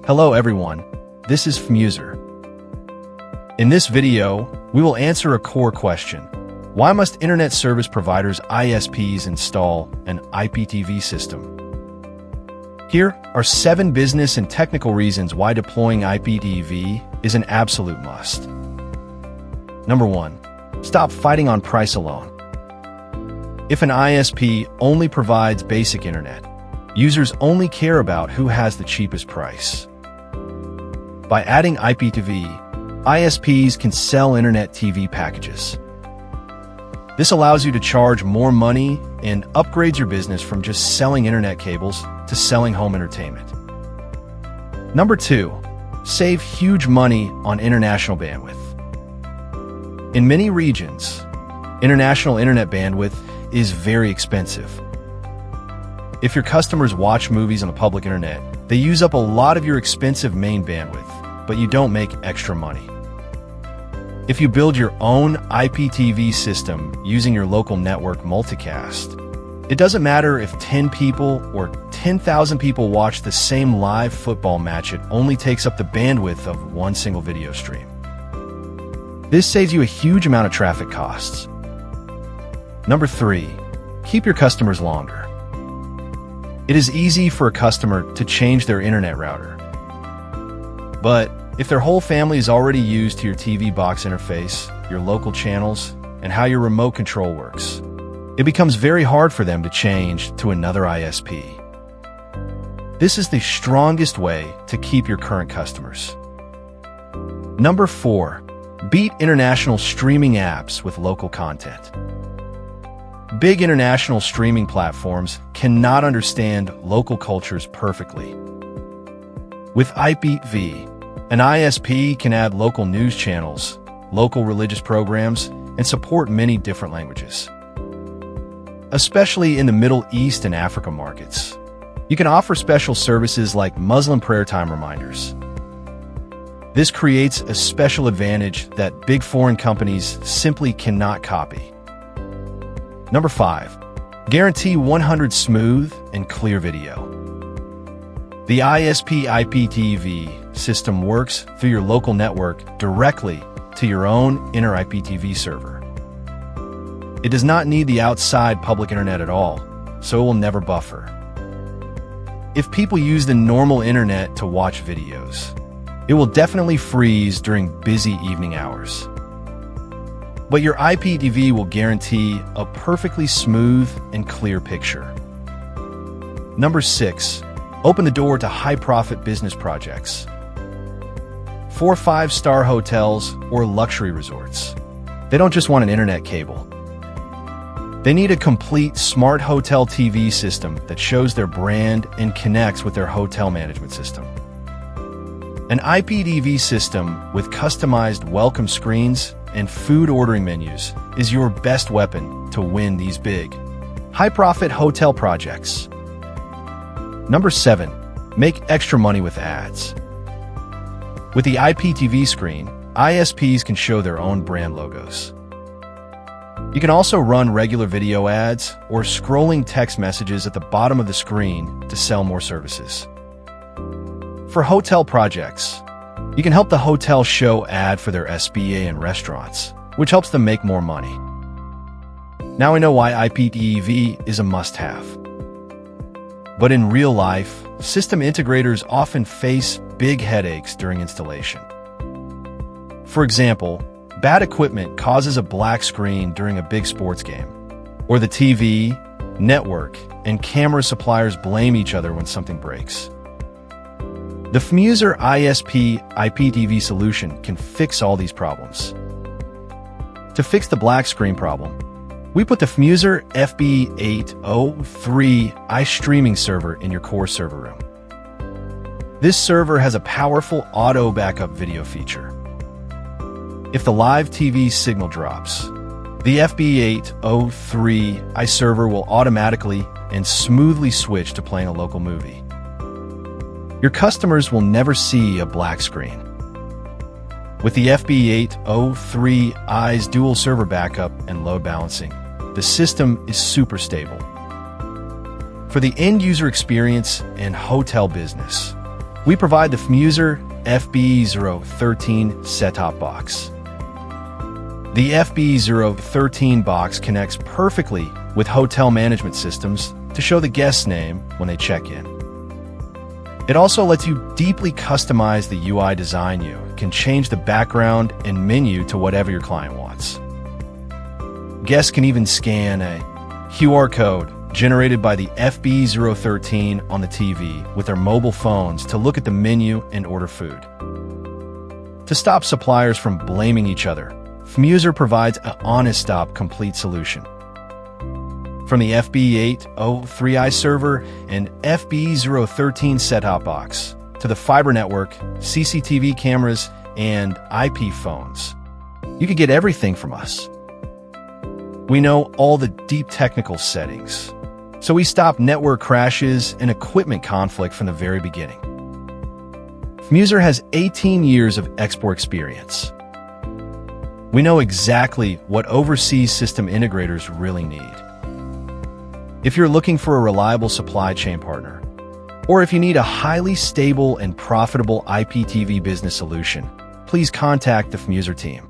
Hello everyone, this is FMUSER. In this video, we will answer a core question. Why must internet service providers ISPs install an IPTV system? Here are 7 business and technical reasons why deploying IPTV is an absolute must. Number 1. Stop fighting on price alone. If an ISP only provides basic internet, users only care about who has the cheapest price. By adding IPTV, ISPs can sell internet TV packages. This allows you to charge more money and upgrades your business from just selling internet cables to selling home entertainment. Number 2. Save huge money on international bandwidth. In many regions, international internet bandwidth is very expensive. If your customers watch movies on the public internet, they use up a lot of your expensive main bandwidth, but you don't make extra money. If you build your own IPTV system using your local network multicast, it doesn't matter if 10 people or 10,000 people watch the same live football match, it only takes up the bandwidth of one single video stream. This saves you a huge amount of traffic costs. Number 3. Keep your customers longer. It is easy for a customer to change their internet router. But if their whole family is already used to your TV box interface, your local channels, and how your remote control works, it becomes very hard for them to change to another ISP. This is the strongest way to keep your current customers. Number 4. Beat international streaming apps with local content. Big international streaming platforms cannot understand local cultures perfectly. With IPTV, an ISP can add local news channels, local religious programs, and support many different languages. Especially in the Middle East and Africa markets, you can offer special services like Muslim prayer time reminders. This creates a special advantage that big foreign companies simply cannot copy. Number 5. Guarantee 100 smooth and clear video. The ISP IPTV system works through your local network directly to your own inner IPTV server. It does not need the outside public internet at all, so it will never buffer. If people use the normal internet to watch videos, it will definitely freeze during busy evening hours. But your IPTV will guarantee a perfectly smooth and clear picture. Number 6. Open the door to high-profit business projects. For 5-star hotels or luxury resorts, they don't just want an internet cable. They need a complete smart hotel TV system that shows their brand and connects with their hotel management system. An IPTV system with customized welcome screens and food ordering menus is your best weapon to win these big, high-profit hotel projects. Number 7. Make extra money with ads. With the IPTV screen, ISPs can show their own brand logos. You can also run regular video ads or scrolling text messages at the bottom of the screen to sell more services. For hotel projects, you can help the hotel show ad for their SBA and restaurants, which helps them make more money. Now we know why IPTV is a must-have. But in real life, system integrators often face big headaches during installation. For example, bad equipment causes a black screen during a big sports game, or the TV, network, and camera suppliers blame each other when something breaks. The FMUSER ISP IPTV solution can fix all these problems. To fix the black screen problem, we put the FMUSER FB803 streaming server in your core server room. This server has a powerful auto backup video feature. If the live TV signal drops, the FB803 server will automatically and smoothly switch to playing a local movie. Your customers will never see a black screen. With the FB803's dual server backup and load balancing, the system is super stable. For the end user experience and hotel business, We provide the FMUSER FB013 set-top box. The FB013 box connects perfectly with hotel management systems to show the guest's name when they check in. It also lets you deeply customize the UI design. You can change the background and menu to whatever your client wants. Guests can even scan a QR code generated by the FB013 on the TV with their mobile phones to look at the menu and order food. To stop suppliers from blaming each other, FMUSER provides an honest-stop complete solution. From the FB803i server and FB013 set-top box to the fiber network, CCTV cameras, and IP phones, you can get everything from us. We know all the deep technical settings, so we stop network crashes and equipment conflict from the very beginning. FMUSER has 18 years of export experience. We know exactly what overseas system integrators really need. If you're looking for a reliable supply chain partner, or if you need a highly stable and profitable IPTV business solution, please contact the FMUSER team.